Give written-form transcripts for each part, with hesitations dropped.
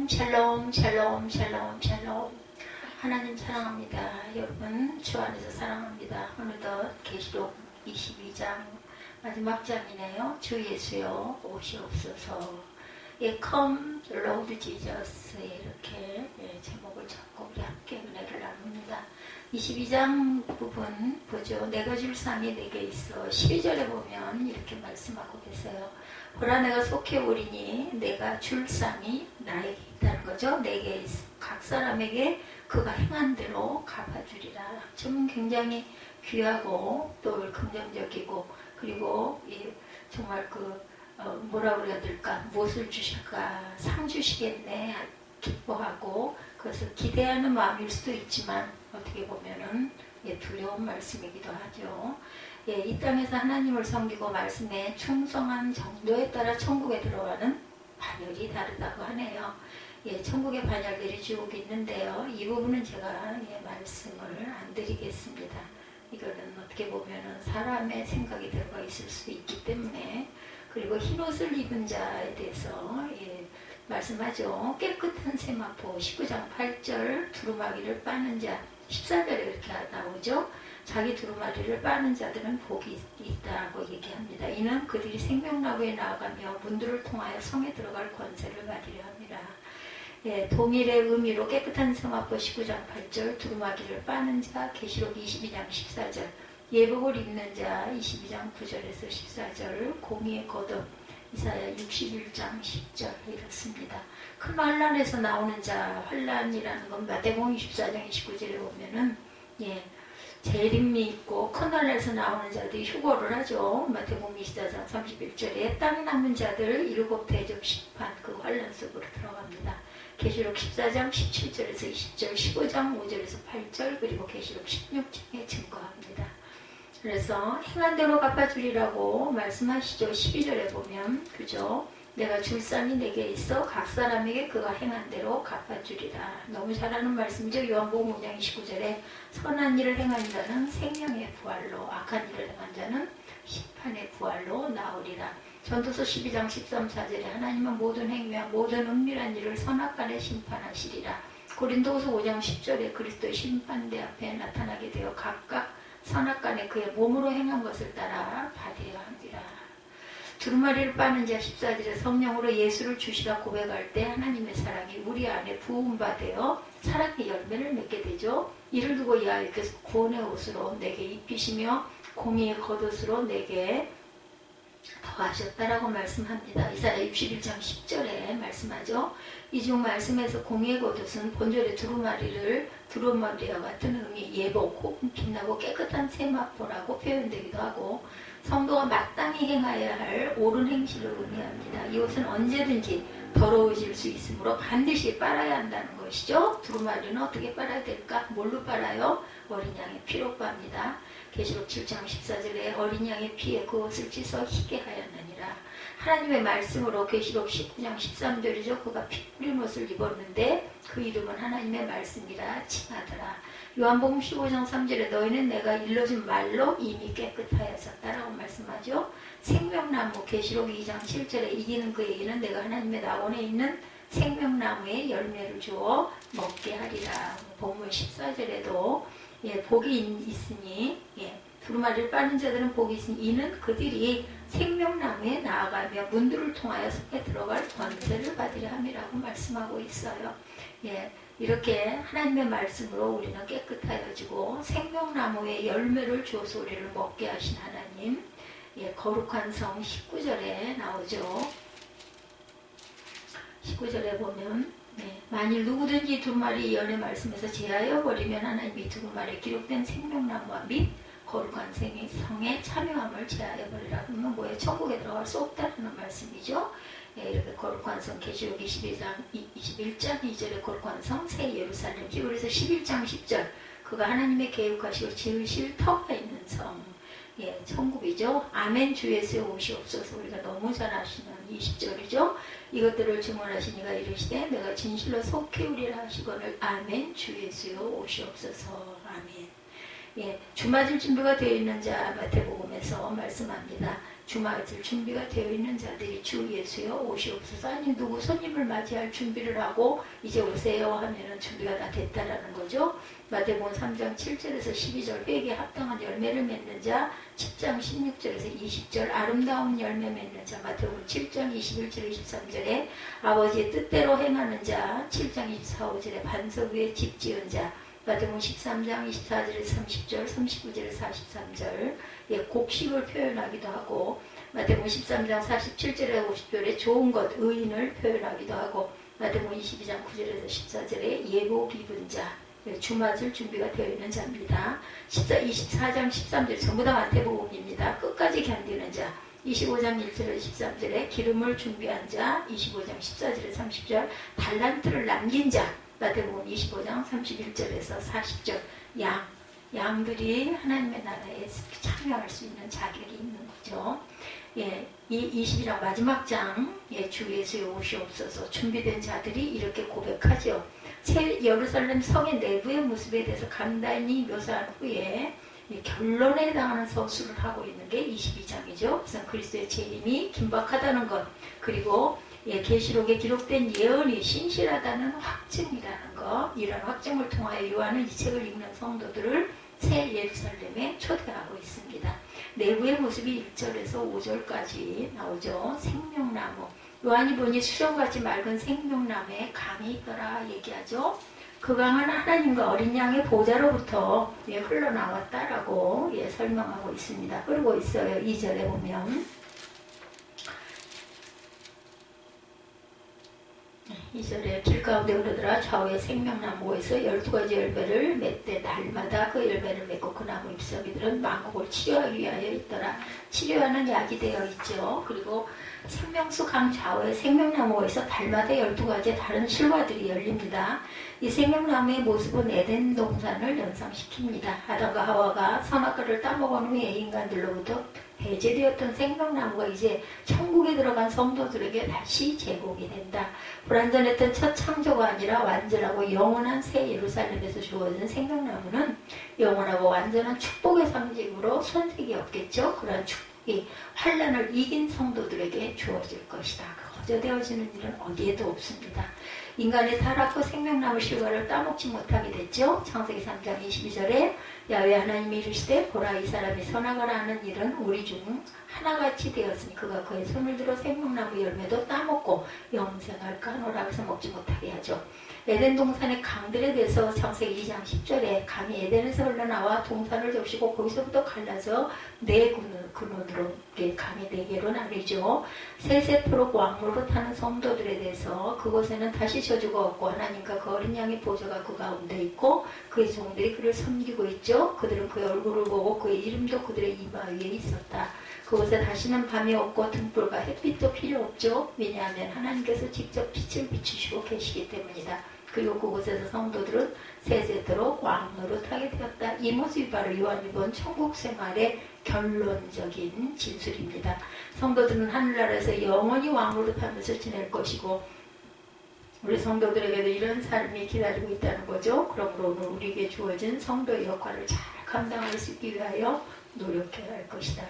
샬롬 샬롬 샬롬 샬롬. 하나님 사랑합니다. 여러분 주 안에서 사랑합니다. 어느덧 계시록 22장 마지막 장이네요. 주 예수여 오시옵소서. 예, Come Lord Jesus 이렇게 제목을 잡고 우리 함께 은혜를 나눕니다. 22장 부분 보죠. 내가 줄 상이 내게 있어. 12절에 보면 이렇게 말씀하고 계세요. 보라 내가 속해 오리니 내가 줄 상이 나에게 있다는 거죠. 내게 있어. 각 사람에게 그가 행한 대로 갚아주리라. 좀 굉장히 귀하고 또 긍정적이고 그리고 정말 뭐라 그래야 될까, 무엇을 주실까, 상 주시겠네 기뻐하고 그것을 기대하는 마음일 수도 있지만 어떻게 보면은 두려운 말씀이기도 하죠. 이 땅에서 하나님을 섬기고 말씀에 충성한 정도에 따라 천국에 들어가는 반열이 다르다고 하네요. 천국의 반열들이 쭉 있는데요. 이 부분은 제가 말씀을 안 드리겠습니다. 이거는 어떻게 보면은 사람의 생각이 들어가 있을 수 있기 때문에. 그리고 흰옷을 입은 자에 대해서 말씀하죠. 깨끗한 세마포 19장 8절 두루마기를 빠는 자 14절에 이렇게 나오죠. 자기 두루마리를 빠는 자들은 복이 있다고 얘기합니다. 이는 그들이 생명나무에 나아가며 문들을 통하여 성에 들어갈 권세를 받으려 합니다. 동일의 의미로 깨끗한 세마포 19장 8절 두루마기를 빠는 자 계시록 22장 14절 예복을 입는 자 22장 9절에서 14절 공의의 거듭 이사야 61장 10절 이렇습니다. 큰 환란에서 나오는 자 환란이라는 건 마태복음 24장 29절에 보면은 재림이 있고 큰 환란에서 나오는 자들이 휴거를 하죠. 마태복음 24장 31절에 땅에 남은 자들 일곱 대접 심판 그 환란 속으로 들어갑니다. 계시록 14장 17절에서 20절 15장 5절에서 8절 그리고 계시록 16장에 증거합니다. 그래서 행한 대로 갚아주리라고 말씀하시죠. 12절에 보면 그죠? 내가 줄 상이 내게 있어 각 사람에게 그가 행한 대로 갚아주리라. 너무 잘하는 말씀이죠. 요한복음 5장 29절에 선한 일을 행한 자는 생명의 부활로 악한 일을 행한 자는 심판의 부활로 나오리라. 전도서 12장 13, 14절에 하나님은 모든 행위와 모든 은밀한 일을 선악간에 심판하시리라. 고린도후서 5장 10절에 그리스도의 심판대 앞에 나타나게 되어 각각 선악간에 그의 몸으로 행한 것을 따라 받아야 합니다. 두루마리를 빠는 자 14절에 성령으로 예수를 주시라 고백할 때 하나님의 사랑이 우리 안에 부음받아 사랑의 열매를 맺게 되죠. 이를 두고 야훼께서 구원의 옷으로 내게 입히시며 공의의 겉옷으로 내게 더하셨다라고 말씀합니다. 이사야 61장 10절에 말씀하죠. 이 중 말씀에서 공의의 겉옷은 본절의 두루마리와 같은 의미 예복 혹은 빛나고 깨끗한 세마포라고 표현되기도 하고 성도가 마땅히 행해야 할 옳은 행실을 의미합니다. 이 옷은 언제든지 더러워질 수 있으므로 반드시 빨아야 한다는 것이죠. 두루마리는 어떻게 빨아야 될까? 뭘로 빨아요? 어린 양의 피로 빱니다. 계시록 7장 14절에 어린 양의 피에 그 옷을 찢어 희게 하였느니라. 하나님의 말씀으로 계시록 19장 13절이죠. 그가 피 뿌린 옷을 입었는데 그 이름은 하나님의 말씀이라 칭하더라. 요한복음 15장 3절에 너희는 내가 일러준 말로 이미 깨끗하였었다라고 말씀하죠. 생명나무 계시록 2장 7절에 이기는 그에게는 내가 하나님의 낙원에 있는 생명나무의 열매를 주어 먹게 하리라. 본문 14절에도 복이 있으니 두루마리를 빠는 자들은 복이 있으니 이는 그들이 생명나무에 나아가며 문들을 통하여 성에 들어갈 권세를 받으려 함이라고 말씀하고 있어요. 이렇게 하나님의 말씀으로 우리는 깨끗하여지고 생명나무의 열매를 주어서 우리를 먹게 하신 하나님. 거룩한 성 19절에 나오죠. 19절에 보면 만일 누구든지 두루마리 예언의 말씀에서 제하여 버리면 하나님이 두루마리에 기록된 생명나무와 및 거룩한 성에 참여함을 제하여 버리라. 그러면 뭐예요? 천국에 들어갈 수 없다는 말씀이죠. 이렇게 거룩한 성 계시록 21장 2절에 거룩한 성 새 예루살렘 히브리서 11장 10절 그가 하나님의 계획하시고 지으실 터가 있는 성 천국이죠. 아멘 주 예수의 오시옵소서. 우리가 너무 잘 아시는 20절이죠. 이것들을 증언하시니가 이르시되 내가 진실로 속해우리라 하시거늘 아멘 주 예수의 오시옵소서. 아멘. 주 맞을 준비가 되어 있는 자 마태복음에서 말씀합니다. 주맞을 준비가 되어 있는 자들이 주 예수여 오시옵소서. 아니 누구 손님을 맞이할 준비를 하고 이제 오세요 하면은 준비가 다 됐다라는 거죠. 마태복음 3장 7절에서 12절 회개에 합당한 열매를 맺는 자, 10장 16절에서 20절 아름다운 열매 맺는 자, 마태복음 7장 21절 23절에 아버지의 뜻대로 행하는 자, 7장 24, 5절에 반석 위에 집 지은 자, 마태복음 13장 24절에 30절, 39절에 43절, 예, 곡식을 표현하기도 하고, 마태복음 13장 47절에 50절에 좋은 것, 의인을 표현하기도 하고, 마태복음 22장 9절에서 14절에 예복 입은 자, 예, 주맞을 준비가 되어 있는 자입니다. 24장 13절 전부 다 마태복음입니다. 끝까지 견디는 자, 25장 1절에 13절에 기름을 준비한 자, 25장 14절에 30절 달란트를 남긴 자, 마태복음 25장 31절에서 40절 양들이 하나님의 나라에 참여할 수 있는 자격이 있는 거죠. 예, 이 20이랑 마지막 장, 예, 주 예수의 옷이 없어서 준비된 자들이 이렇게 고백하죠. 새 예루살렘 성의 내부의 모습에 대해서 간단히 묘사한 후에 결론에 해당하는 서술을 하고 있는 게 22장이죠. 우선 그리스도의 재림이 긴박하다는 것, 그리고 예, 계시록에 기록된 예언이 신실하다는 확증이라는 것, 이런 확증을 통하여 요한은 이 책을 읽는 성도들을 새 예루살렘에 초대하고 있습니다. 내부의 모습이 1절에서 5절까지 나오죠. 생명나무, 요한이 보니 수정같이 맑은 생명나무에 강이 있더라 얘기하죠. 그 강은 하나님과 어린 양의 보좌로부터 예, 흘러나왔다라고 예, 설명하고 있습니다. 흐르고 있어요. 2절에 보면 2절에 길 가운데 흐르더라. 좌우에 생명나무에서 12가지 열매를 맺되 달마다 그 열매를 맺고 그 나무 잎사귀들은 만국을 치료하기 위하여 있더라. 치료하는 약이 되어 있죠. 그리고 생명수 강 좌우에 생명나무에서 달마다 12가지의 다른 실과들이 열립니다. 이 생명나무의 모습은 에덴 동산을 연상시킵니다. 아담과 하와가 선악과를 따먹은 후에 인간들로부터 배제되었던 생명나무가 이제 천국에 들어간 성도들에게 다시 제공이 된다. 불완전했던 첫 창조가 아니라 완전하고 영원한 새 예루살렘에서 주어진 생명나무는 영원하고 완전한 축복의 상징으로 손색이 없겠죠. 그러한 축복이 환난을 이긴 성도들에게 주어질 것이다. 거저되어지는 일은 어디에도 없습니다. 인간의 타락과 생명나무 실과를 따먹지 못하게 됐죠. 창세기 3장 22절에 야훼 하나님이 이르시되 보라 이 사람이 선악을 아는 일은 우리 중 하나같이 되었으니 그가 그의 손을 들어 생명나무 열매도 따먹고 영생할까 하노라. 그래서 먹지 못하게 하죠. 에덴 동산의 강들에 대해서 창세기 2장 10절에 강이 에덴에서 흘러나와 동산을 적시고 거기서부터 갈라져 네 근원으로 강이 네 개로 나뉘죠. 세세토록 왕로로 타는 성도들에 대해서 그곳에는 다시 저주가 없고 하나님과 그 어린 양의 보좌가 그 가운데 있고 그의 종들이 그를 섬기고 있죠. 그들은 그의 얼굴을 보고 그의 이름도 그들의 이마 위에 있었다. 그곳에 다시는 밤이 없고 등불과 햇빛도 필요 없죠. 왜냐하면 하나님께서 직접 빛을 비추시고 계시기 때문이다. 그리고 그곳에서 성도들은 세세토록 왕노릇하게 되었다. 이 모습이 바로 요한이 본 천국 생활의 결론적인 진술입니다. 성도들은 하늘나라에서 영원히 왕노릇하면서 지낼 것이고 우리 성도들에게도 이런 삶이 기다리고 있다는 거죠. 그러므로 오늘 우리에게 주어진 성도의 역할을 잘 감당할 수 있기 위하여 노력해야 할 것이다.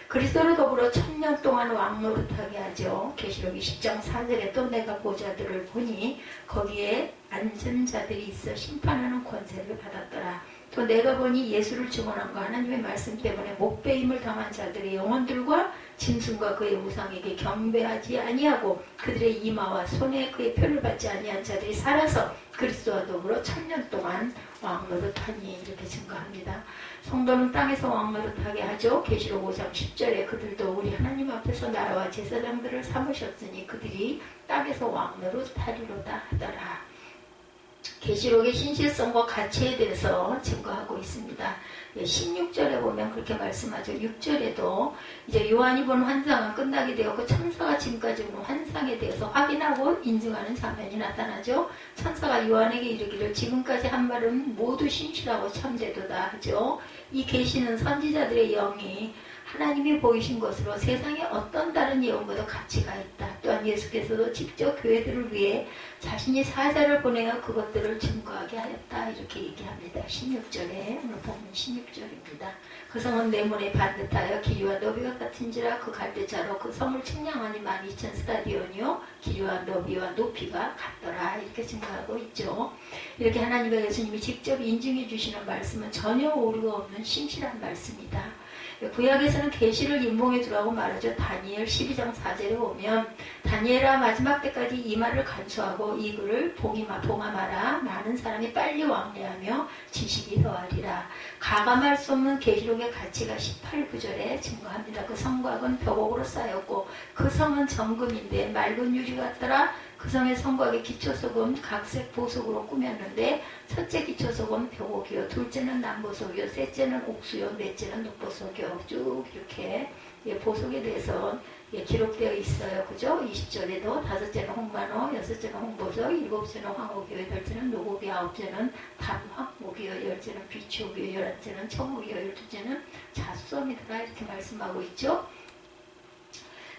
그리스도를 더불어 1000년 동안 왕노릇하게 하죠. 계시록 20장 4절에 또 내가 보좌들을 보니 거기에 앉은 자들이 있어 심판하는 권세를 받았더라. 또 내가 보니 예수를 증언함과 하나님의 말씀 때문에 목배임을 당한 자들의 영혼들과 짐승과 그의 우상에게 경배하지 아니하고 그들의 이마와 손에 그의 표를 받지 아니한 자들이 살아서 그리스도와 더불어 1000년 동안 왕노릇하니 이렇게 증거합니다. 성도는 땅에서 왕노릇하게 하죠. 계시록 5장 10절에 그들도 우리 하나님 앞에서 나라와 제사장들을 삼으셨으니 그들이 땅에서 왕노릇하리로다 하더라. 계시록의 신실성과 가치에 대해서 증거하고 있습니다. 16절에 보면 그렇게 말씀하죠. 6절에도 이제 요한이 본 환상은 끝나게 되었고 천사가 지금까지 본 환상에 대해서 확인하고 인증하는 장면이 나타나죠. 천사가 요한에게 이르기를 지금까지 한 말은 모두 신실하고 참되도다 하죠. 이 계시는 선지자들의 영이 하나님이 보이신 것으로 세상에 어떤 다른 예언보다 가치가 있다. 또한 예수께서도 직접 교회들을 위해 자신이 사자를 보내어 그것들을 증거하게 하였다. 이렇게 얘기합니다. 16절에 오늘 보면 16절입니다. 그 성은 내 문에 반듯하여 길이와 너비가 같은지라 그 갈대자로 그 성을 측량하니 12,000 스타디온이요 길이와 너비와 높이가 같더라. 이렇게 증거하고 있죠. 이렇게 하나님과 예수님이 직접 인증해 주시는 말씀은 전혀 오류가 없는 신실한 말씀이다. 구약에서는 계시를 인봉해 두라고 말하죠. 다니엘 12장 4절에 보면 다니엘아 마지막 때까지 이 말을 간수하고 이 글을 봉함하라. 많은 사람이 빨리 왕래하며 지식이 더하리라. 가감할 수 없는 계시록의 가치가 18구절에 증거합니다. 그 성곽은 벽옥으로 쌓였고 그 성은 정금인데 맑은 유리 같더라. 그 성의 성곽의 기초석은 각색 보석으로 꾸몄는데 첫째 기초석은 벽옥이요 둘째는 남보석이요 셋째는 옥수요 넷째는 녹보석이요 쭉 이렇게 보석에 대해서 기록되어 있어요. 그죠? 20절에도 다섯째는 홍만호, 여섯째는 홍보석, 일곱째는 황옥이요, 여덟째는 노곡이요, 아홉째는 단황옥이요, 열째는 비추옥이요, 열한째는 청옥이요, 열두째는 자수섬이더라 이렇게 말씀하고 있죠.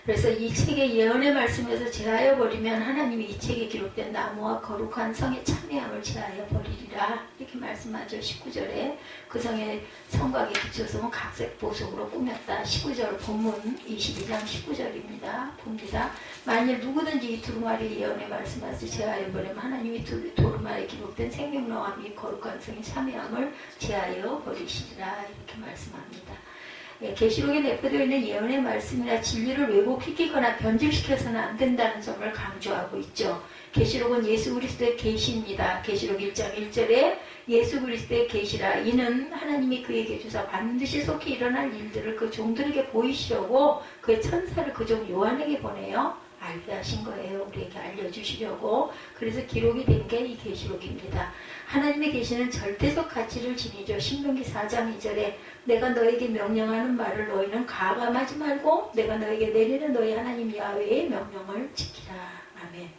그래서 이 책의 예언의 말씀에서 제하여 버리면 하나님이 이 책에 기록된 나무와 거룩한 성의 참여함을 제하여 버리리라 이렇게 말씀하죠. 19절에 그 성의 성곽의 기초성은 각색 보석으로 꾸몄다. 19절 본문 22장 19절입니다. 봅니다. 만일 누구든지 이 두루마리 예언의 말씀하시 제하여 버리면 하나님이 두루마리에 기록된 생명나와 및 거룩한 성의 참여함을 제하여 버리시리라 이렇게 말씀합니다. 계시록에 내포되어 있는 예언의 말씀이나 진리를 왜곡시키거나 변질시켜서는 안 된다는 점을 강조하고 있죠. 계시록은 예수 그리스도의 계시입니다. 계시록 1장 1절에 예수 그리스도의 계시라 이는 하나님이 그에게 주사 반드시 속히 일어날 일들을 그 종들에게 보이시려고 그의 천사를 그 종 요한에게 보내요. 알게 하신 거예요. 우리에게 알려주시려고. 그래서 기록이 된 게 이 계시록입니다. 하나님의 계시는 절대적 가치를 지니죠. 신명기 4장 2절에 내가 너에게 명령하는 말을 너희는 가감하지 말고 내가 너에게 내리는 너희 하나님 야훼의 명령을 지키라. 아멘.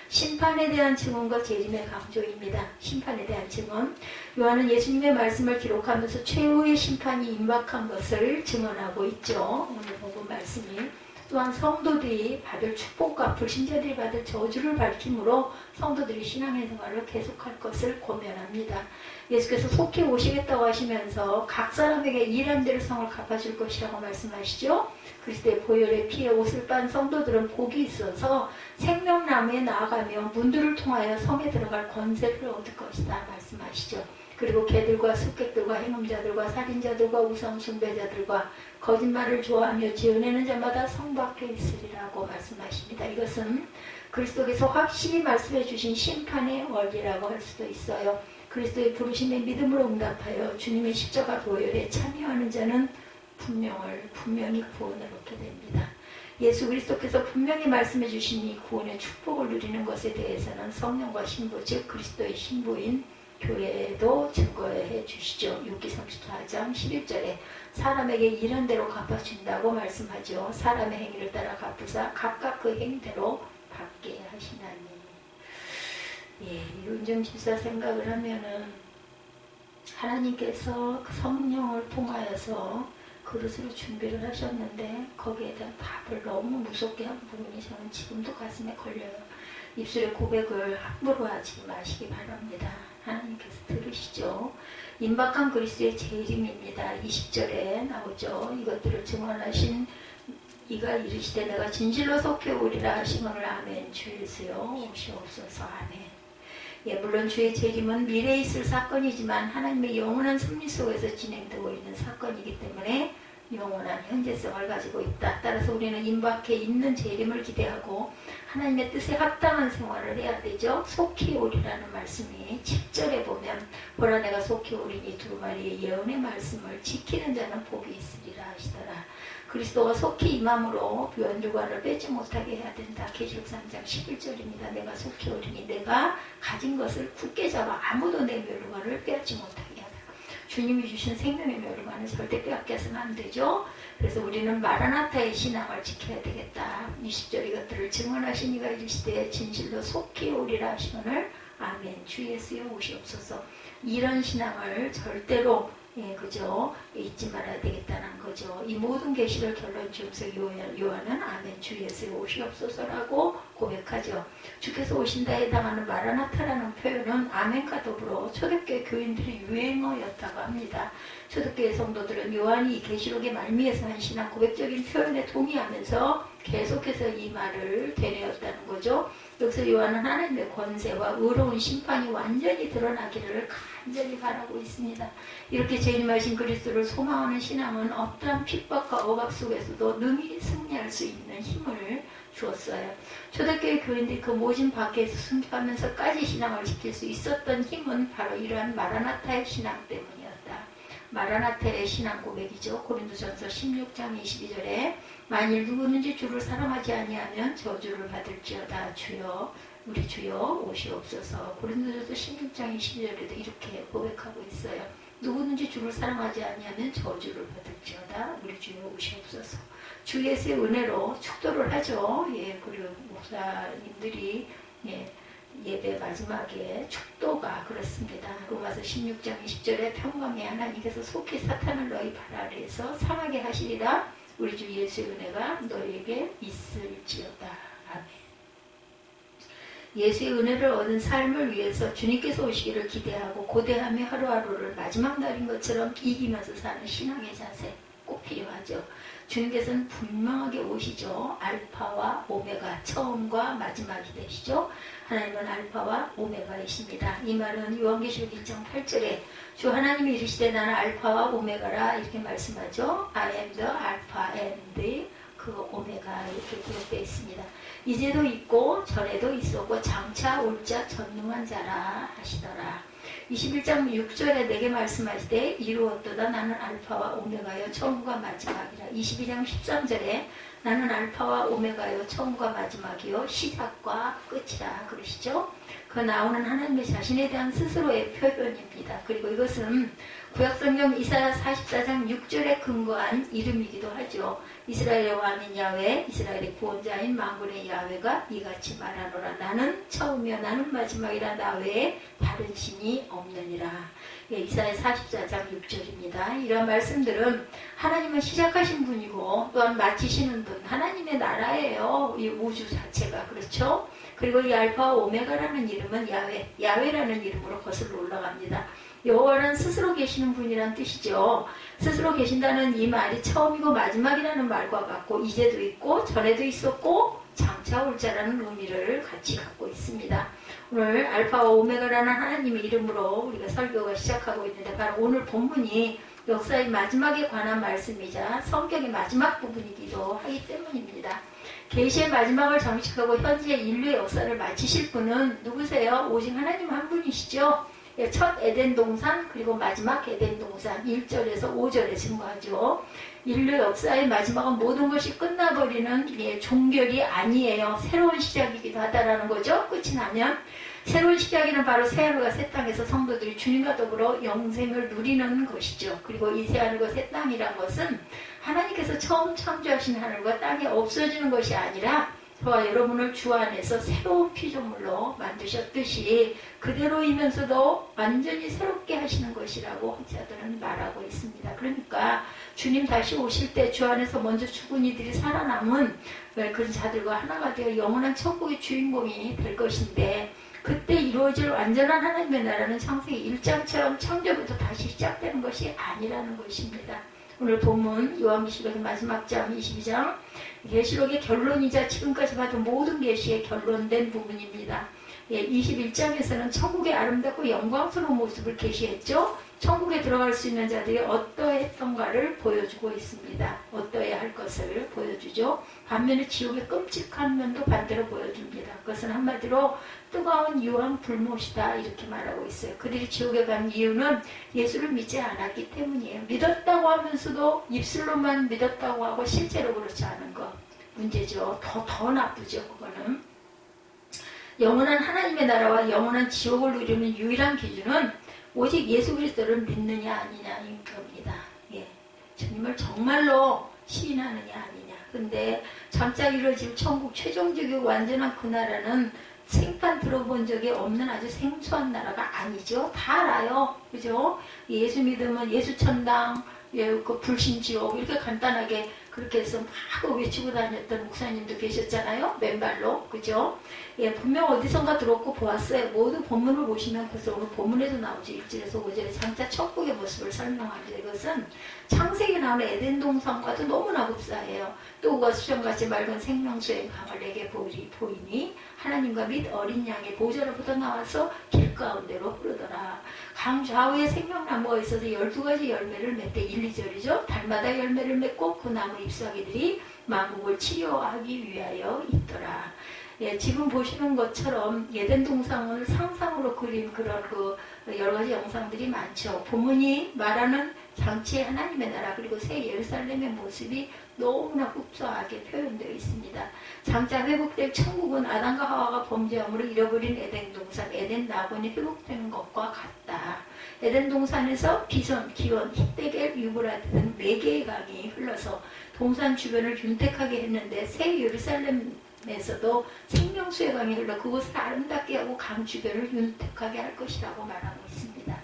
심판에 대한 증언과 재림의 강조입니다. 심판에 대한 증언. 요한은 예수님의 말씀을 기록하면서 최후의 심판이 임박한 것을 증언하고 있죠. 오늘 본문 말씀이. 또한 성도들이 받을 축복과 불신자들이 받을 저주를 밝힘으로 성도들이 신앙의 생활을 계속할 것을 고면합니다. 예수께서 속히 오시겠다고 하시면서 각 사람에게 일한 대로 성을 갚아줄 것이라고 말씀하시죠. 그리스도의 보혈의 피에 옷을 빤 성도들은 복이 있어서 생명나무에 나아가며 문들을 통하여 성에 들어갈 권세를 얻을 것이다 말씀하시죠. 그리고 개들과 습객들과 행음자들과 살인자들과 우상 숭배자들과 거짓말을 좋아하며 지어내는 자마다 성 밖에 있으리라고 말씀하십니다. 이것은 그리스도께서 확실히 말씀해 주신 심판의 원리라고 할 수도 있어요. 그리스도의 부르심에 믿음으로 응답하여 주님의 십자가 보혈에 참여하는 자는 분명히 구원을 얻게 됩니다. 예수 그리스도께서 분명히 말씀해 주신 이 구원의 축복을 누리는 것에 대해서는 성령과 신부 즉 그리스도의 신부인 교회도 증거해 주시죠. 6기 34장 11절에 사람에게 이런 대로 갚아준다고 말씀하죠. 사람의 행위를 따라 갚으사 각각 그 행위대로 받게 하시나니. 윤정 집사 생각을 하면은 하나님께서 그 성령을 통하여서 그릇으로 준비를 하셨는데 거기에 대한 답을 너무 무섭게 한 부분이 저는 지금도 가슴에 걸려요. 입술의 고백을 함부로 하지 마시기 바랍니다. 하나님께서 들으시죠. 임박한 그리스도의 재림입니다. 20절에 나오죠. 이것들을 증언하신 이가 이르시되 내가 진실로 속히 오리라 하시거늘 아멘. 주 예수여 오시옵소서. 아멘. 물론 주의 재림은 미래에 있을 사건이지만 하나님의 영원한 섭리 속에서 진행되고 있는 사건이기 때문에 영원한 현재성을 가지고 있다. 따라서 우리는 임박해 있는 재림을 기대하고 하나님의 뜻에 합당한 생활을 해야 되죠. 속히 오리라는 말씀이 7절에 보면 보라 내가 속히 오리니 두루마리의 예언의 말씀을 지키는 자는 복이 있으리라 하시더라. 그리스도가 속히 임함으로 면류관을 빼지 못하게 해야 된다. 계시록 3장 11절입니다. 내가 속히 오리니 내가 가진 것을 굳게 잡아 아무도 내 면류관을 빼앗지 못하게 하라. 주님이 주신 생명의 면류관은 절대 빼앗겨서는 안 되죠. 그래서 우리는 마라나타의 신앙을 지켜야 되겠다. 20절 이것들을 증언하신 이가 이르시되 진실로 속히 오리라 하시거늘 아멘. 주 예수여 오시옵소서. 이런 신앙을 절대로 예, 그죠? 잊지 말아야 되겠다는 거죠. 이 모든 계시를 결론 지으면서 요한은 아멘 주 예수의 오시옵소서라고 고백하죠. 주께서 오신다에 해당하는 마라나타라는 표현은 아멘과 더불어 초대교회 교인들의 유행어였다고 합니다. 초대교회 성도들은 요한이 이 계시록의 말미에서 한 신학 고백적인 표현에 동의하면서 계속해서 이 말을 되뇌었다는 거죠. 여기서 요한은 하나님의 권세와 의로운 심판이 완전히 드러나기를 간절히 바라고 있습니다. 이렇게 재림하신 그리스도를 소망하는 신앙은 어떠한 핍박과 억압 속에서도 능히 승리할 수 있는 힘을 주었어요. 초대교회 교인들이 그 모진 밖에서 순교하면서까지 신앙을 지킬 수 있었던 힘은 바로 이러한 마라나타의 신앙 때문이었다. 마라나타의 신앙 고백이죠. 고린도전서 16장 22절에 만일 누구든지 주를 사랑하지 아니하면 저주를 받을지어다. 주여 우리 주여 오시옵소서. 고린도전서 16장 22절에도 이렇게 고백하고 있어요. 누구든지 주를 사랑하지 아니하면 저주를 받을지어다. 우리 주여 오시옵소서. 주 예수의 은혜로 축도를 하죠. 예, 그리고 목사님들이 예배 마지막에 축도가 그렇습니다. 로마서 16장 20절에 평강의 하나님께서 속히 사탄을 너희 발 아래에서 상하게 하시리라. 우리 주 예수의 은혜가 너희에게 있을지어다. 아멘. 예수의 은혜를 얻은 삶을 위해서 주님께서 오시기를 기대하고 고대하며 하루하루를 마지막 날인 것처럼 이기면서 사는 신앙의 자세 꼭 필요하죠. 주님께서는 분명하게 오시죠. 알파와 오메가, 처음과 마지막이 되시죠. 하나님은 알파와 오메가이십니다. 이 말은 요한계시록 1장 8절에 주 하나님이 이르시되 나는 알파와 오메가라 이렇게 말씀하죠. I am the alpha and the 그 오메가 이렇게 기록되어 있습니다. 이제도 있고 전에도 있었고 장차 올자 전능한 자라 하시더라. 21장 6절에 내게 말씀하시되 이루었도다 나는 알파와 오메가여 처음과 마지막이라. 22장 13절에 나는 알파와 오메가여 처음과 마지막이요 시작과 끝이라 그러시죠. 그 나오는 하나님의 자신에 대한 스스로의 표현입니다. 그리고 이것은 구약성경 이사야 44장 6절에 근거한 이름이기도 하죠. 이스라엘의 왕인 야훼, 이스라엘의 구원자인 만군의 야훼가 이같이 말하노라. 나는 처음이요 나는 마지막이라 나 외에 다른 신이 없느니라. 예, 이사야 44장 6절입니다. 이런 말씀들은 하나님은 시작하신 분이고 또한 마치시는 분, 하나님의 나라예요. 이 우주 자체가 그렇죠. 그리고 이 알파와 오메가라는 이름은 야훼, 야훼라는 이름으로 거슬러 올라갑니다. 여호와는 스스로 계시는 분이란 뜻이죠. 스스로 계신다는 이 말이 처음이고 마지막이라는 말과 같고 이제도 있고 전에도 있었고 장차 올 자라는 의미를 같이 갖고 있습니다. 오늘 알파와 오메가라는 하나님의 이름으로 우리가 설교가 시작하고 있는데 바로 오늘 본문이 역사의 마지막에 관한 말씀이자 성경의 마지막 부분이기도 하기 때문입니다. 계시의 마지막을 장식하고 현재 인류의 역사를 마치실 분은 누구세요? 오직 하나님 한 분이시죠. 첫 에덴 동산 그리고 마지막 에덴 동산 1절에서 5절에 증거하죠. 인류 역사의 마지막은 모든 것이 끝나버리는 종결이 아니에요. 새로운 시작이기도 하다라는 거죠. 끝이 나면 새로운 시작에는 바로 새하늘과 새 땅에서 성도들이 주님과 더불어 영생을 누리는 것이죠. 그리고 이 새하늘과 새 땅이란 것은 하나님께서 처음 창조하신 하늘과 땅이 없어지는 것이 아니라 저와 여러분을 주 안에서 새로운 피조물로 만드셨듯이 그대로이면서도 완전히 새롭게 하시는 것이라고 학자들은 말하고 있습니다. 그러니까 주님 다시 오실 때 주 안에서 먼저 죽은 이들이 살아남은 그런 자들과 하나가 되어 영원한 천국의 주인공이 될 것인데 그때 이루어질 완전한 하나님의 나라는 창세기 1장처럼 창조부터 다시 시작되는 것이 아니라는 것입니다. 오늘 본문 요한계시록의 마지막 장 22장 계시록의 결론이자 지금까지 받은 모든 계시의 결론된 부분입니다. 21장에서는 천국의 아름답고 영광스러운 모습을 계시했죠. 천국에 들어갈 수 있는 자들이 어떠했던가를 보여주고 있습니다. 어떠해야 할 것을 보여주죠. 반면에 지옥의 끔찍한 면도 반대로 보여줍니다. 그것은 한마디로 뜨거운 유황 불못이다 이렇게 말하고 있어요. 그들이 지옥에 간 이유는 예수를 믿지 않았기 때문이에요. 믿었다고 하면서도 입술로만 믿었다고 하고 실제로 그렇지 않은 것 문제죠. 더 나쁘죠. 그거는 영원한 하나님의 나라와 영원한 지옥을 누리는 유일한 기준은 오직 예수 그리스도를 믿느냐 아니냐인 겁니다. 예, 주님을 정말로 시인하느냐 아니냐. 근데 장차 이루어질 천국 최종적이고 완전한 그 나라는 생판 들어본 적이 없는 아주 생소한 나라가 아니죠. 다 알아요. 그죠? 예수 믿으면 예수 천당, 그 불신지옥 이렇게 간단하게 그렇게 해서 막 외치고 다녔던 목사님도 계셨잖아요. 맨발로. 그죠? 예, 분명 어디선가 들었고 보았어요. 모두 본문을 보시면 그래서 오늘 본문에도 나오죠. 1절에서 5절에 장차 천국의 모습을 설명합니다. 이것은 창세기에 나오는 에덴 동산과도 너무나 흡사해요. 또 우가 수정같이 맑은 생명수의 강을 내게 보이니 하나님과 및 어린 양의 보좌로부터 나와서 길 가운데로 흐르더라. 강 좌우에 생명나무가 있어서 12가지 열매를 맺되 1, 2절이죠. 달마다 열매를 맺고 그 나무 잎사귀들이 만국을 치료하기 위하여 있더라. 예, 지금 보시는 것처럼 에덴 동산을 상상으로 그린 그런 그 여러 가지 영상들이 많죠. 본문이 말하는 장치의 하나님의 나라 그리고 새 예루살렘의 모습이 너무나 흡사하게 표현되어 있습니다. 장차 회복될 천국은 아담과 하와가 범죄함으로 잃어버린 에덴 동산, 에덴 낙원이 회복되는 것과 같다. 에덴 동산에서 비선, 기원, 히데겔, 유브라데 등 4개의 강이 흘러서 동산 주변을 윤택하게 했는데 새 예루살렘에서도 생명수의 강이 흘러 그곳을 아름답게 하고 강 주변을 윤택하게 할 것이라고 말하고 있습니다.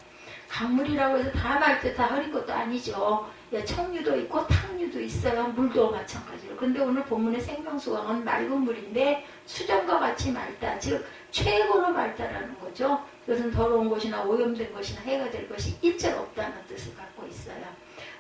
강물이라고 해서 다 맑게 다 흐린 것도 아니죠. 예, 청류도 있고 탕류도 있어요. 물도 마찬가지로. 근데 오늘 본문의 생명수강은 맑은 물인데 수정과 같이 맑다. 즉 최고로 맑다라는 거죠. 이것은 더러운 것이나 오염된 것이나 해가 될 것이 일절 없다는 뜻을 갖고 있어요.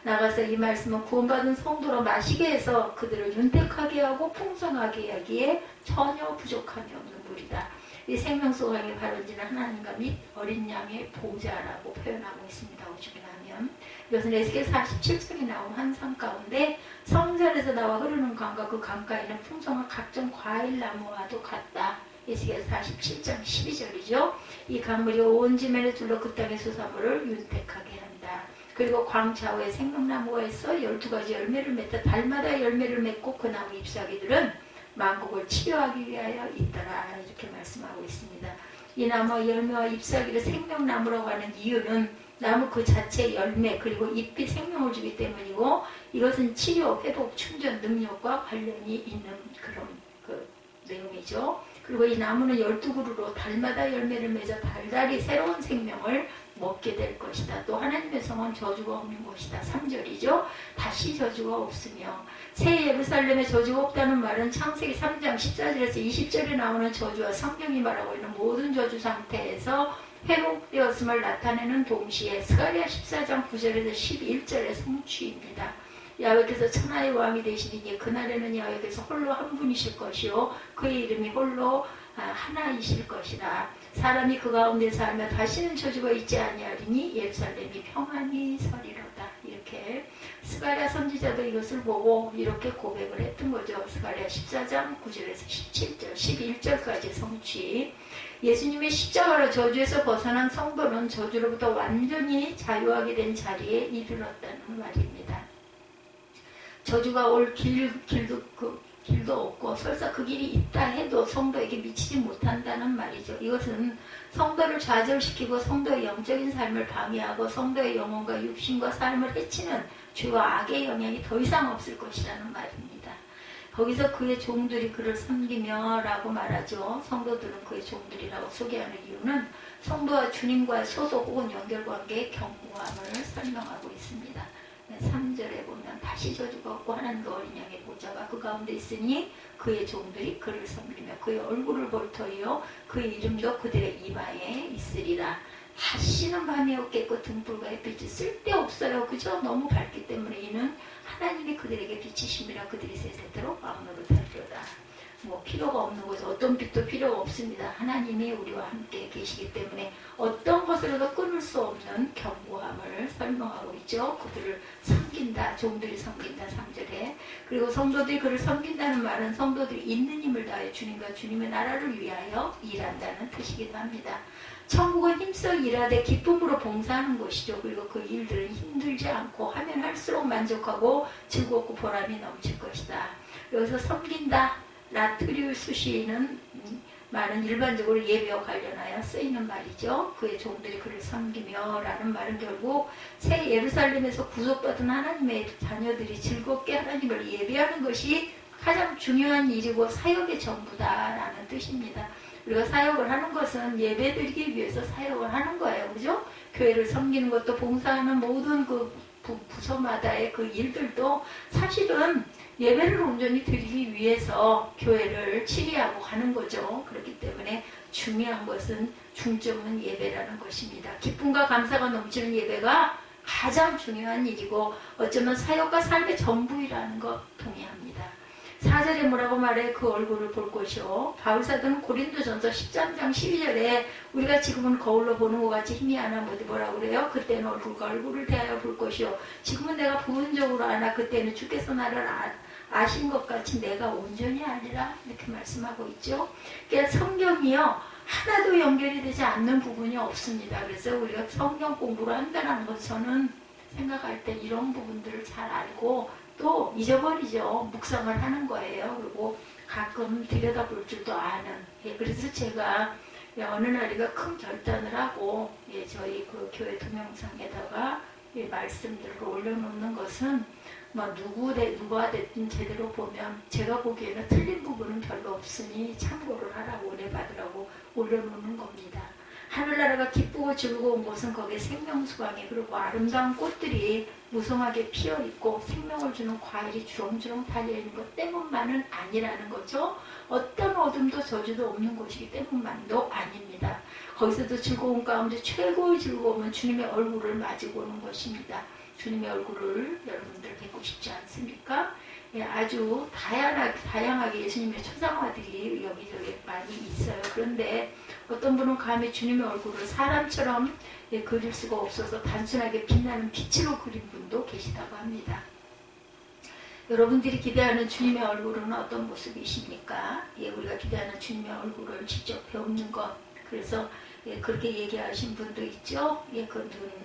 나가서 이 말씀은 구원받은 성도로 마시게 해서 그들을 윤택하게 하고 풍성하게 하기에 전혀 부족함이 없는 물이다. 이 생명수강의 발원지는 하나님과 및 어린 양의 보좌라고 표현하고 있습니다. 오죽이나 하면 이것은 에스겔 47장에 나온 환상 가운데 성전에서 나와 흐르는 강과 그 강가에는 풍성한 각종 과일나무와도 같다. 에스겔 47장 12절이죠. 이 강물이 온 지면에 둘러 그 땅의 수산물을 윤택하게 한다. 그리고 광 좌우에 생명나무가 있어 12가지 열매를 맺다. 달마다 열매를 맺고 그 나무 잎사귀들은 만국을 치료하기 위하여 있더라. 이렇게 말씀하고 있습니다. 이 나무와 열매와 잎사귀를 생명나무라고 하는 이유는 나무 그 자체의 열매 그리고 잎이 생명을 주기 때문이고 이것은 치료, 회복, 충전 능력과 관련이 있는 그런 그 내용이죠. 그리고 이 나무는 12그루로 달마다 열매를 맺어 달달이 새로운 생명을 먹게 될 것이다. 또 하나님의 성은 저주가 없는 것이다. 3절이죠. 다시 저주가 없으며 새 예루살렘에 저주가 없다는 말은 창세기 3장 14절에서 20절에 나오는 저주와 성경이 말하고 있는 모든 저주 상태에서 회복되었음을 나타내는 동시에 스가랴 14장 9절에서 11절의 성취입니다. 야훼께서 천하의 왕이 되시니 그날에는 야훼께서 홀로 한 분이실 것이요 그의 이름이 홀로 하나이실 것이라. 사람이 그 가운데 살며 다시는 저주가 있지 아니하리니 예루살렘이 평안히 서리로다. 이렇게 스가랴 선지자도 이것을 보고 이렇게 고백을 했던 거죠. 스가랴 14장 9절에서 17절 11절까지 성취. 예수님의 십자가로 저주에서 벗어난 성도는 저주로부터 완전히 자유하게 된 자리에 이르렀다는 말입니다. 저주가 올 길도 없고 설사 그 길이 있다 해도 성도에게 미치지 못한다는 말이죠. 이것은 성도를 좌절시키고 성도의 영적인 삶을 방해하고 성도의 영혼과 육신과 삶을 해치는 죄와 악의 영향이 더 이상 없을 것이라는 말입니다. 거기서 그의 종들이 그를 섬기며 라고 말하죠. 성도들은 그의 종들이라고 소개하는 이유는 성도와 주님과의 소속 혹은 연결관계의 견고함을 설명하고 있습니다. 3절에 보면 다시 저주가 없고 하나님과 어린 양의 보좌가 그 가운데 있으니 그의 종들이 그를 섬기며 그의 얼굴을 볼 터이요 그의 이름도 그들의 이마에 있으리라. 다시는 밤이 없겠고 등불과 햇빛이 쓸데없어요. 그죠? 너무 밝기 때문에 이는 하나님이 그들에게 빛이심이라 그들이 세세토록 왕노릇 할지어다. 뭐 필요가 없는 것은 어떤 빛도 필요가 없습니다. 하나님이 우리와 함께 계시기 때문에 어떤 것으로도 끊을 수 없는 견고함을 설명하고 있죠. 그들을 섬긴다. 종들이 섬긴다. 3절에. 그리고 성도들이 그를 섬긴다는 말은 성도들이 있는 힘을 다해 주님과 주님의 나라를 위하여 일한다는 뜻이기도 합니다. 천국은 힘써 일하되 기쁨으로 봉사하는 것이죠. 그리고 그 일들은 힘들지 않고 하면 할수록 만족하고 즐겁고 보람이 넘칠 것이다. 여기서 섬긴다. 라트리우스시는 말은 일반적으로 예배와 관련하여 쓰이는 말이죠. 그의 종들이 그를 섬기며 라는 말은 결국 새 예루살렘에서 구속받은 하나님의 자녀들이 즐겁게 하나님을 예배하는 것이 가장 중요한 일이고 사역의 전부다라는 뜻입니다. 우리가 사역을 하는 것은 예배드리기 위해서 사역을 하는 거예요. 그죠? 교회를 섬기는 것도 봉사하는 모든 그 부서마다의 그 일들도 사실은 예배를 온전히 드리기 위해서 교회를 치리하고 가는 거죠. 그렇기 때문에 중요한 것은 중점은 예배라는 것입니다. 기쁨과 감사가 넘치는 예배가 가장 중요한 일이고 어쩌면 사역과 삶의 전부이라는 것 동의합니다. 4절에 뭐라고 말해? 그 얼굴을 볼 것이요. 바울사도는 고린도전서 13장 12절에 우리가 지금은 거울로 보는 것 같이 희미하나 뭐라고 그래요? 그때는 얼굴과 얼굴을 대하여 볼 것이요. 지금은 내가 부분적으로 아나 그때는 주께서 나를 아신 것 같이 내가 온전히 아니라 이렇게 말씀하고 있죠. 그러니까 성경이요. 하나도 연결이 되지 않는 부분이 없습니다. 그래서 우리가 성경 공부를 한다는 것 저는 생각할 때 이런 부분들을 잘 알고 또 잊어버리죠. 묵상을 하는 거예요. 그리고 가끔 들여다볼 줄도 아는. 그래서 제가 어느 날이가 큰 결단을 하고 저희 그 교회 동영상에다가 말씀들을 올려놓는 것은 뭐 누가 됐든 제대로 보면 제가 보기에는 틀린 부분은 별로 없으니 참고를 하라고 은혜 받으라고 올려놓는 겁니다. 하늘나라가 기쁘고 즐거운 곳은 거기에 생명수강이 그리고 아름다운 꽃들이 무성하게 피어있고 생명을 주는 과일이 주렁주렁 달려있는 것 때문만은 아니라는 거죠. 어떤 어둠도 저주도 없는 곳이기 때문만도 아닙니다. 거기서도 즐거운 가운데 최고의 즐거움은 주님의 얼굴을 마주보는 오는 것입니다. 주님의 얼굴을 여러분들 뵙고 싶지 않습니까? 아주 다양하게 예수님의 초상화들이 여기저기 많이 있어요. 그런데 어떤 분은 감히 주님의 얼굴을 사람처럼 그릴 수가 없어서 단순하게 빛나는 빛으로 그린 분도 계시다고 합니다. 여러분들이 기대하는 주님의 얼굴은 어떤 모습이십니까? 우리가 기대하는 주님의 얼굴을 직접 배우는 것. 그래서 그렇게 얘기하신 분도 있죠. 그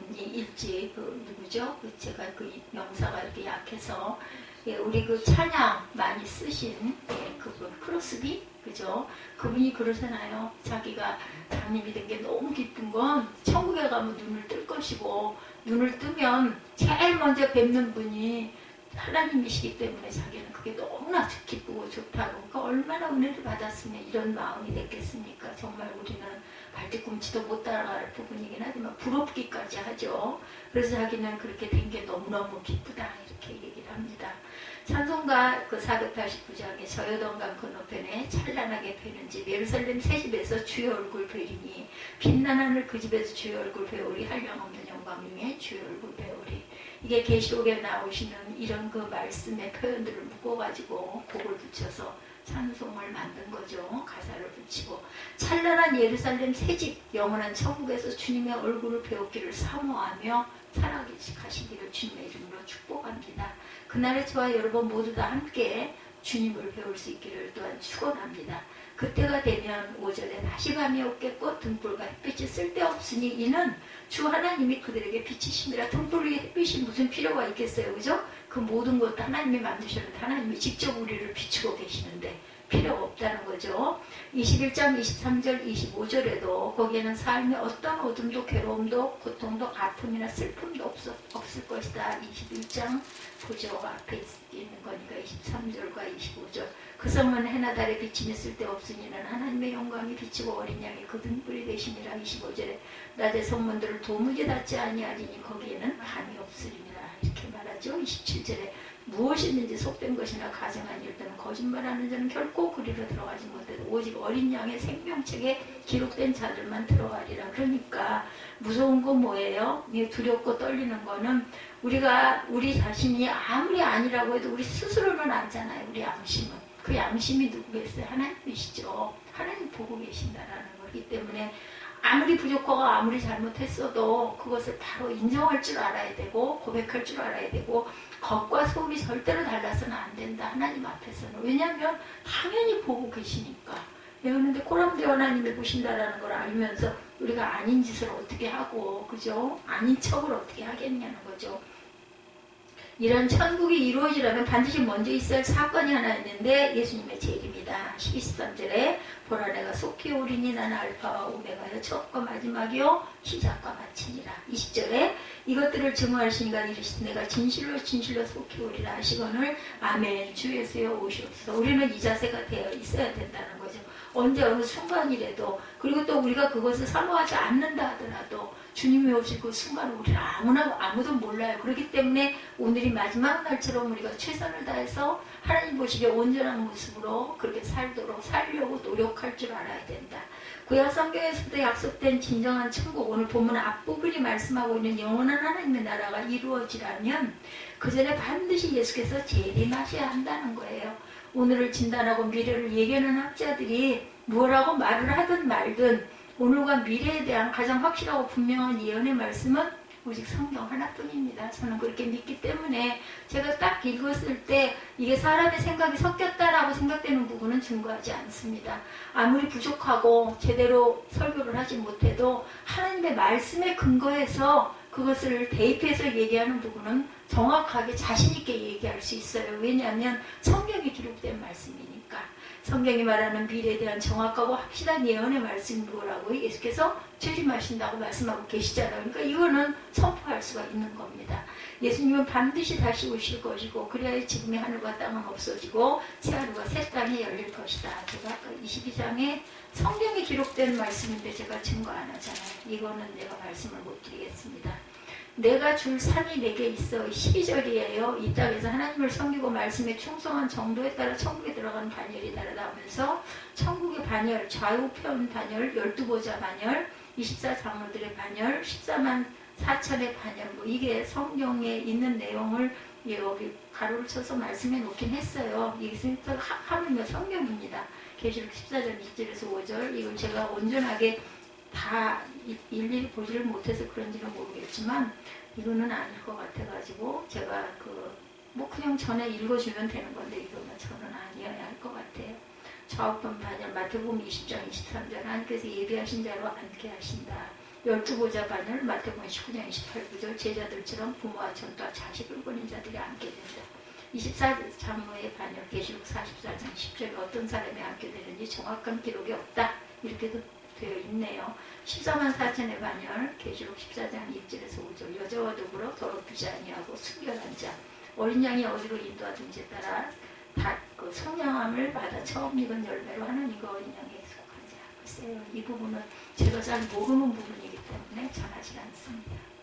눈이 일찍 누구죠? 제가 그 명사가 이렇게 약해서 우리 그 찬양 많이 쓰신 그분 크로스비 그죠? 그분이 그러잖아요. 자기가 장님이 된 게 너무 기쁜 건 천국에 가면 눈을 뜰 것이고 눈을 뜨면 제일 먼저 뵙는 분이 하나님이시기 때문에 자기는 그게 너무나 기쁘고 좋다고. 그러니까 얼마나 은혜를 받았으면 이런 마음이 됐겠습니까? 정말 우리는 발뒤꿈치도 못 따라갈 부분이긴 하지만 부럽기까지 하죠. 그래서 자기는 그렇게 된 게 너무너무 기쁘다 이렇게 얘기를 합니다. 찬송가 그 489장에 저여동강 건너편에 찬란하게 펴는 집 예루살렘 새 집에서 주의 얼굴 뵈리니 빛난 하늘 그 집에서 주의 얼굴 배우리 한량없는 영광 중에 주의 얼굴 배우리. 이게 계시록에 나오시는 이런 그 말씀의 표현들을 묶어가지고 곡을 붙여서 찬송을 만든 거죠. 가사를 붙이고 찬란한 예루살렘 새집 영원한 천국에서 주님의 얼굴을 배우기를 사모하며 살아가시기를 주님의 이름으로 축복합니다. 그날에 저와 여러분 모두 다 함께 주님을 배울 수 있기를 또한 축원합니다. 그때가 되면 5절에 다시 밤이 없겠고 등불과 햇빛이 쓸데없으니 이는 주 하나님이 그들에게 비치심이라. 등불이 햇빛이 무슨 필요가 있겠어요. 그죠? 그 모든 것 하나님이 만드셨는데 하나님이 직접 우리를 비추고 계시는데 필요가 없다는 거죠. 21장 23절 25절에도 거기에는 삶의 어떤 어둠도 괴로움도 고통도 아픔이나 슬픔도 없을 것이다. 21장 보죠. 앞에 있는 거니까 23절과 25절. 그 성은 해나 달에 비침이 쓸데없으니는 하나님의 영광이 비치고 어린 양이 그 등불이 되시니라. 25절에 낮의 성문들을 도무지 닫지 아니하리니 거기에는 밤이 없으리니라. 이렇게 말하죠. 27절에 무엇이든지 속된 것이나 가정한 일들은 거짓말하는 자는 결코 그리로 들어가지 못해도 오직 어린 양의 생명책에 기록된 자들만 들어가리라. 그러니까 무서운 건 뭐예요? 두렵고 떨리는 거는 우리 자신이 아무리 아니라고 해도 우리 스스로는 알잖아요. 우리 양심은. 그 양심이 누구겠어요? 하나님이시죠. 하나님 보고 계신다라는 거기 때문에 아무리 부족하고 아무리 잘못했어도 그것을 바로 인정할 줄 알아야 되고 고백할 줄 알아야 되고 겉과 속이 절대로 달라서는 안 된다. 하나님 앞에서는. 왜냐하면 당연히 보고 계시니까. 그런데 꼬람대 하나님이 보신다라는 걸 알면서 우리가 아닌 짓을 어떻게 하고 그죠? 아닌 척을 어떻게 하겠냐는 거죠. 이런 천국이 이루어지려면 반드시 먼저 있어야 할 사건이 하나 있는데 예수님의 재림이다. 13절에 보라 내가 속히 오리니 나는 알파와 오메가여 첫과 마지막이요 시작과 마치니라. 20절에 이것들을 증언하시니가 이르시되 내가 진실로 속히 오리라 하시거늘 아멘 주 예수여 오시옵소서. 우리는 이 자세가 되어 있어야 된다는 거죠. 언제 어느 순간이라도, 그리고 또 우리가 그것을 사모하지 않는다 하더라도 주님이 오실 그 순간을 우리는 아무도 몰라요. 그렇기 때문에 오늘이 마지막 날처럼 우리가 최선을 다해서 하나님 보시기에 온전한 모습으로 그렇게 살려고 노력할 줄 알아야 된다. 구약 성경에서도 약속된 진정한 천국, 오늘 본문 앞부분이 말씀하고 있는 영원한 하나님의 나라가 이루어지려면 그 전에 반드시 예수께서 재림하셔야 한다는 거예요. 오늘을 진단하고 미래를 예견하는 학자들이 뭐라고 말을 하든 말든 오늘과 미래에 대한 가장 확실하고 분명한 예언의 말씀은 오직 성경 하나뿐입니다. 저는 그렇게 믿기 때문에 제가 딱 읽었을 때 이게 사람의 생각이 섞였다라고 생각되는 부분은 증거하지 않습니다. 아무리 부족하고 제대로 설교를 하지 못해도 하나님의 말씀에 근거해서 그것을 대입해서 얘기하는 부분은 정확하게 자신있게 얘기할 수 있어요. 왜냐하면 성경이 기록된 말씀이니까. 성경이 말하는 미래에 대한 정확하고 확실한 예언의 말씀이 뭐라고 예수께서 재림하신다고 말씀하고 계시잖아요. 그러니까 이거는 선포할 수가 있는 겁니다. 예수님은 반드시 다시 오실 것이고 그래야 지금의 하늘과 땅은 없어지고 새 하늘과 새 땅이 열릴 것이다. 제가 아까 22장에 성경이 기록된 말씀인데 제가 증거 안 하잖아요. 이거는 내가 말씀을 못 드리겠습니다. 내가 줄 산이 내게 있어. 12절이에요. 이 땅에서 하나님을 섬기고 말씀에 충성한 정도에 따라 천국에 들어가는 반열이 다르다면서 천국의 반열, 좌우편 반열, 12보좌 반열, 24장로들의 반열, 14만 4천의 반열, 뭐 이게 성경에 있는 내용을 여기 가로를 쳐서 말씀해 놓긴 했어요. 이게 하물며 성경입니다. 계시록 14장 2절에서 5절. 이걸 제가 온전하게 다 일일이 보지를 못해서 그런지는 모르겠지만 이거는 아닐 것 같아가지고 제가 그냥 전에 읽어주면 되는 건데 이거는 저는 아니어야 할 것 같아요. 좌우편 반열, 마태복음 20장 23절 하나님께서 예비하신 자로 앉게 하신다. 12보좌 반열, 마태복음 19장 28구절 제자들처럼 부모와 전과 자식을 보낸 자들이 앉게 된다. 24장로의 반열, 계시록 44장 10절에 어떤 사람이 앉게 되는지 정확한 기록이 없다. 이렇게도 되어 있네요. 14만 4천의 반열, 계시록 14장 1절에서 5절 여자와 더불어 더럽히지 아니하고 순결한 자, 어린 양이 어디로 인도하든지 따라 다 그 성령함을 받아 처음 익은 열매로 하나님과 어린 양에 속한 자. 글쎄요, 이 부분은 제가 잘 모르는 부분이기 때문에 전하지 않습니다.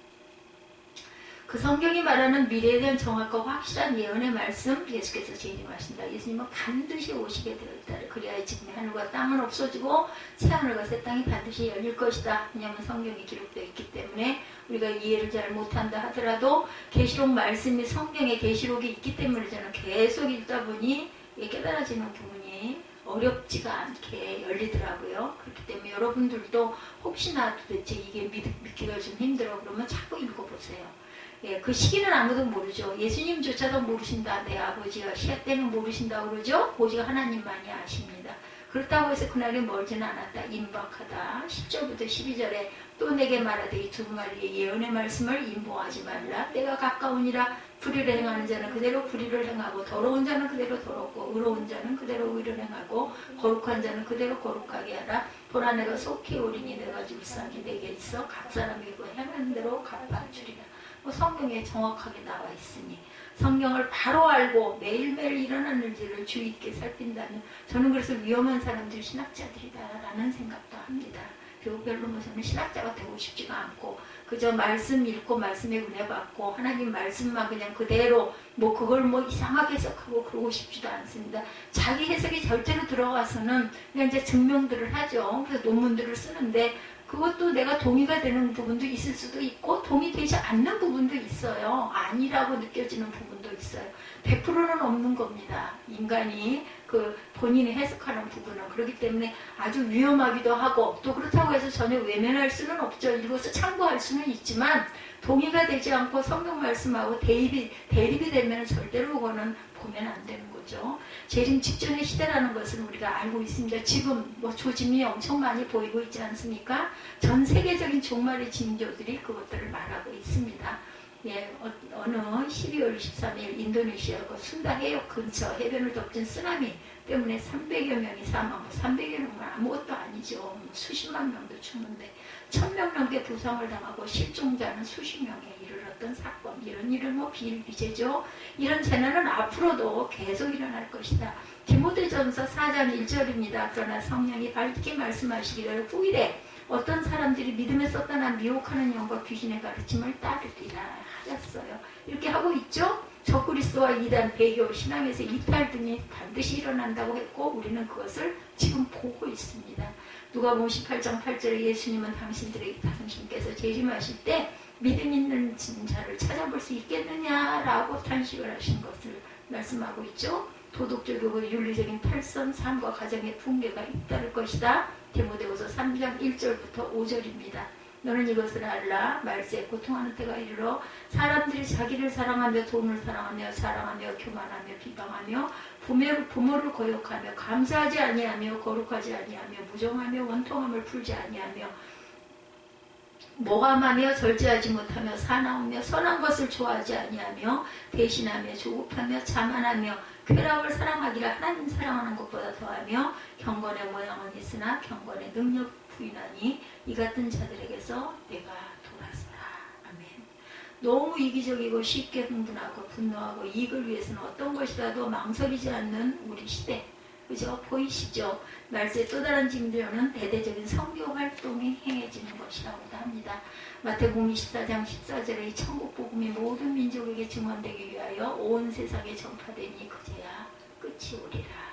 그 성경이 말하는 미래에 대한 정확하고 확실한 예언의 말씀, 예수께서 재림하신다. 예수님은 반드시 오시게 되어 있다. 그래야 지금의 하늘과 땅은 없어지고 새 하늘과 새 땅이 반드시 열릴 것이다. 왜냐하면 성경이 기록되어 있기 때문에 우리가 이해를 잘 못한다 하더라도 계시록 말씀이 성경에 계시록이 있기 때문에 저는 계속 읽다 보니 깨달아지는 부분이 어렵지가 않게 열리더라고요. 그렇기 때문에 여러분들도 혹시나 도대체 이게 믿기가 좀 힘들어 그러면 자꾸 읽어보세요. 예, 그 시기는 아무도 모르죠. 예수님조차도 모르신다. 내 아버지가 시야 때는 모르신다 그러죠. 오직 하나님만이 아십니다. 그렇다고 해서 그날이 멀지는 않았다. 임박하다. 10절부터 12절에 또 내게 말하되 이 두루마리의 예언의 말씀을 임보하지 말라. 내가 가까우니라. 불의를 행하는 자는 그대로 불의를 행하고 더러운 자는 그대로 더럽고 의로운 자는 그대로 의를 행하고 거룩한 자는 그대로 거룩하게 하라. 보라 내가 속히 오리니 내가 줄 삭이 내게 있어 각 사람이 그 행하는 대로 갚아주리라. 성경에 정확하게 나와 있으니 성경을 바로 알고 매일매일 일어나는 일을 주의 있게 살핀다면 저는 그래서 위험한 사람들이 신학자들이다라는 생각도 합니다. 별로 저는 신학자가 되고 싶지가 않고 그저 말씀 읽고 말씀에 은혜 받고 하나님 말씀만 그냥 그대로 그걸 이상하게 해석하고 그러고 싶지도 않습니다. 자기 해석이 절대로 들어가서는 그냥 이제 증명들을 하죠. 그래서 논문들을 쓰는데 그것도 내가 동의가 되는 부분도 있을 수도 있고 동의되지 않는 부분도 있어요. 아니라고 느껴지는 부분도 있어요. 100%는 없는 겁니다. 인간이 본인이 해석하는 부분은. 그렇기 때문에 아주 위험하기도 하고 또 그렇다고 해서 전혀 외면할 수는 없죠. 읽어서 참고할 수는 있지만 동의가 되지 않고 성경 말씀하고 대립이 되면 절대로 그거는 보면 안 되는 거죠. 재림 직전의 시대라는 것은 우리가 알고 있습니다. 지금 조짐이 엄청 많이 보이고 있지 않습니까? 전 세계적인 종말의 징조들이 그것들을 말하고 있습니다. 예, 어느 12월 23일 인도네시아 순다 해역 근처 해변을 덮친 쓰나미 때문에 300여 명이 사망하고 300여 명은 아무것도 아니죠. 수십만 명도 죽는데 1000명 넘게 부상을 당하고 실종자는 수십 명에 이르렀던 사건. 이런 일은 뭐 비일비재죠. 이런 재난은 앞으로도 계속 일어날 것이다. 디모데전서 4장 1절입니다. 그러나 성령이 밝게 말씀하시기를 후일에 어떤 사람들이 믿음에 쏟아난 미혹하는 영과 귀신의 가르침을 따르리라 하셨어요. 이렇게 하고 있죠. 적그리스도와 이단, 배교, 신앙에서 이탈 등이 반드시 일어난다고 했고 우리는 그것을 지금 보고 있습니다. 누가복음 18장 8절에 예수님은 당신께서 재림하실 때 믿음 있는 자를 찾아볼 수 있겠느냐라고 탄식을 하신 것을 말씀하고 있죠. 도덕적이고 윤리적인 탈선, 삶과 가정의 붕괴가 잇따를 것이다. 디모데후서 3장 1절부터 5절입니다. 너는 이것을 알라. 말세에 고통하는 때가 이르러 사람들이 자기를 사랑하며 돈을 사랑하며 교만하며 비방하며 부모를 거역하며 감사하지 아니하며 거룩하지 아니하며 무정하며 원통함을 풀지 아니하며 모함하며 절제하지 못하며 사나우며 선한 것을 좋아하지 아니하며 대신하며 조급하며 자만하며 쾌락을 사랑하기를 하나님 사랑하는 것보다 더하며 경건의 모양은 있으나 경건의 능력 부인하니 이 같은 자들에게서 내가 돌아서라. 아멘. 너무 이기적이고 쉽게 흥분하고 분노하고 이익을 위해서는 어떤 것이라도 망설이지 않는 우리 시대. 그죠? 보이시죠? 말세의 또 다른 징조는 대대적인 선교 활동이 행해지는 것이라고도 합니다. 마태복음 24장 14절에 이 천국 복음이 모든 민족에게 증언되기 위하여 온 세상에 전파되니 그제야 끝이 오리라.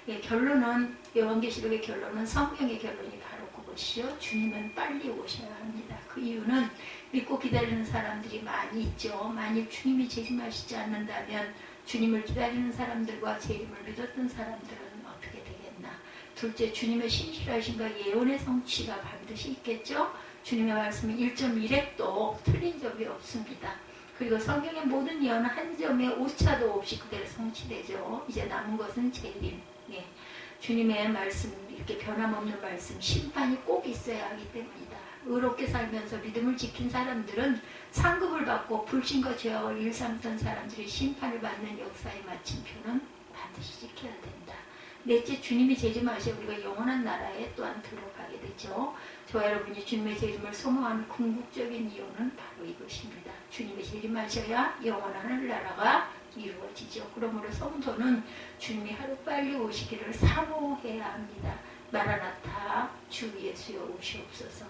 예, 결론은 요한계시록의 결론은 성경의 결론이 바로 그것이요. 주님은 빨리 오셔야 합니다. 그 이유는 믿고 기다리는 사람들이 많이 있죠. 만일 주님이 재림하시지 않는다면 주님을 기다리는 사람들과 재림을 믿었던 사람들은 어떻게 되겠나. 둘째, 주님의 신실하신과 예언의 성취가 반드시 있겠죠. 주님의 말씀은 1.1획도 틀린 적이 없습니다. 그리고 성경의 모든 예언은 한 점의 오차도 없이 그대로 성취되죠. 이제 남은 것은 재림. 예. 주님의 말씀, 이렇게 변함없는 말씀, 심판이 꼭 있어야 하기 때문이다. 의롭게 살면서 믿음을 지킨 사람들은 상급을 받고 불신과 죄악을 일삼던 사람들이 심판을 받는 역사의 마침표는 반드시 지켜야 된다. 넷째, 주님이 재림하셔 우리가 영원한 나라에 또한 들어가게 되죠. 저와 여러분이 주님의 재림을 소망하는 궁극적인 이유는 바로 이것입니다. 주님의 재림하셔야 영원한 하늘나라가 이루어지죠. 그러므로 성도는 주님이 하루빨리 오시기를 사모해야 합니다. 마라나타, 주 예수여 오시옵소서.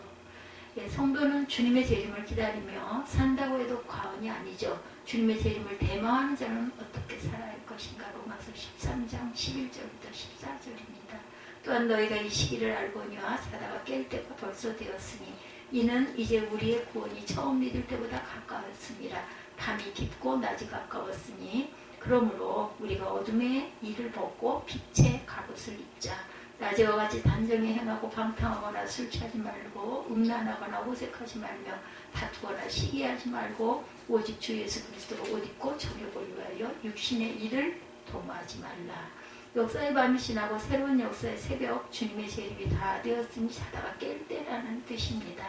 예, 성도는 주님의 재림을 기다리며 산다고 해도 과언이 아니죠. 주님의 재림을 대망하는 자는 어떻게 살아야 할 것인가. 로마서 13장 11절부터 14절입니다. 또한 너희가 이 시기를 알거니와 자다가 깰 때가 벌써 되었으니 이는 이제 우리의 구원이 처음 믿을 때보다 가까웠습니다. 밤이 깊고 낮이 가까웠으니 그러므로 우리가 어둠의 일을 벗고 빛의 갑옷을 입자. 낮에와 같이 단정히 행하고 방탕하거나 술 취하지 말고 음란하거나 호색하지 말며 다투거나 시기하지 말고 오직 주 예수 그리스도로 옷 입고 정욕을 위하여 육신의 일을 도모하지 말라. 역사의 밤이 지나고 새로운 역사의 새벽, 주님의 재림이 다 되었으니 자다가 깰 때라는 뜻입니다.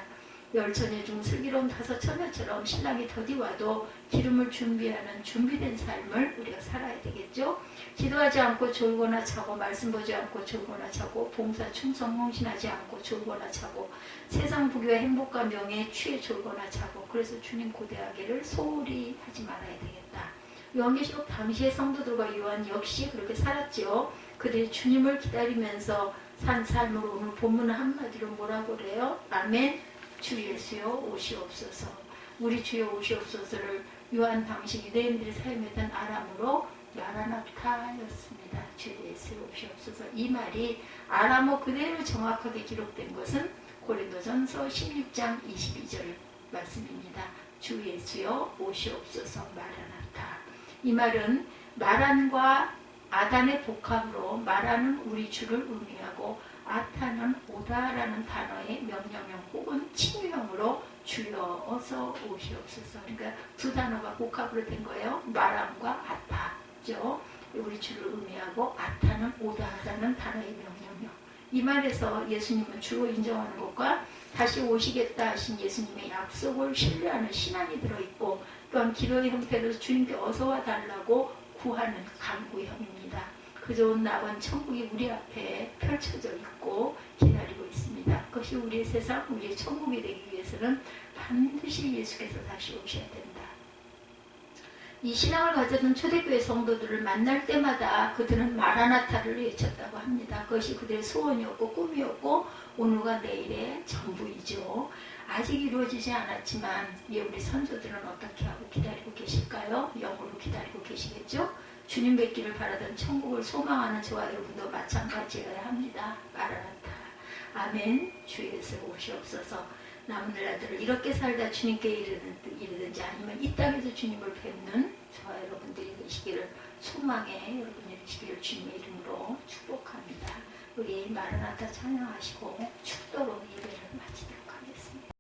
열처녀 중 슬기로운 다섯 처녀처럼 신랑이 더디 와도 기름을 준비하는 준비된 삶을 우리가 살아야 되겠죠. 기도하지 않고 졸거나 자고, 말씀 보지 않고 졸거나 자고, 봉사 충성 헌신하지 않고 졸거나 자고, 세상 부귀와 행복과 명예에 취해 졸거나 자고, 그래서 주님 고대하기를 소홀히 하지 말아야 되겠다. 요한계시록 당시의 성도들과 요한 역시 그렇게 살았죠. 그들이 주님을 기다리면서 산 삶으로 오늘 본문은 한마디로 뭐라고 그래요? 아멘. 주 예수여 오시옵소서. 우리 주여 오시옵소서를 요한 당시 유대인들이 사용했던 아람어로 마라나타였습니다. 주 예수여 오시옵소서. 이 말이 아람어 그대로 정확하게 기록된 것은 고린도전서 16장 22절 말씀입니다. 주 예수여 오시옵소서. 마라나타. 이 말은 마란과 아단의 복합으로 마라는 우리 주를 의미하고 아타는 오다라는 단어의 명령형 혹은 칭유형으로 주여 어서 오시옵소서. 그러니까 두 단어가 복합으로 된 거예요. 마람과 아타죠. 우리 주를 의미하고 아타는 오다라는 단어의 명령형. 이 말에서 예수님은 주로 인정하는 것과 다시 오시겠다 하신 예수님의 약속을 신뢰하는 신앙이 들어있고 또한 기도의 형태로 주님께 어서 와 달라고 구하는 간구형입니다. 그 좋은 낙원 천국이 우리 앞에 펼쳐져 있고 기다리고 있습니다. 그것이 우리의 세상, 우리의 천국이 되기 위해서는 반드시 예수께서 다시 오셔야 된다. 이 신앙을 가졌던 초대교회 성도들을 만날 때마다 그들은 마라나타를 외쳤다고 합니다. 그것이 그들의 소원이었고 꿈이었고 오늘과 내일의 전부이죠. 아직 이루어지지 않았지만 우리 선조들은 어떻게 하고 기다리고 계실까요? 영으로 기다리고 계시겠죠? 주님 뵙기를 바라던 천국을 소망하는 저와 여러분도 마찬가지여야 합니다. 마라나타. 아멘. 주 예수 오시옵소서. 남은 날들을 이렇게 살다 주님께 이르든지 아니면 이 땅에서 주님을 뵙는 저와 여러분들이 되시기를 소망해 여러분이 되시기를 주님의 이름으로 축복합니다. 우리 마라나타 찬양하시고 축도로 예배를 마치도록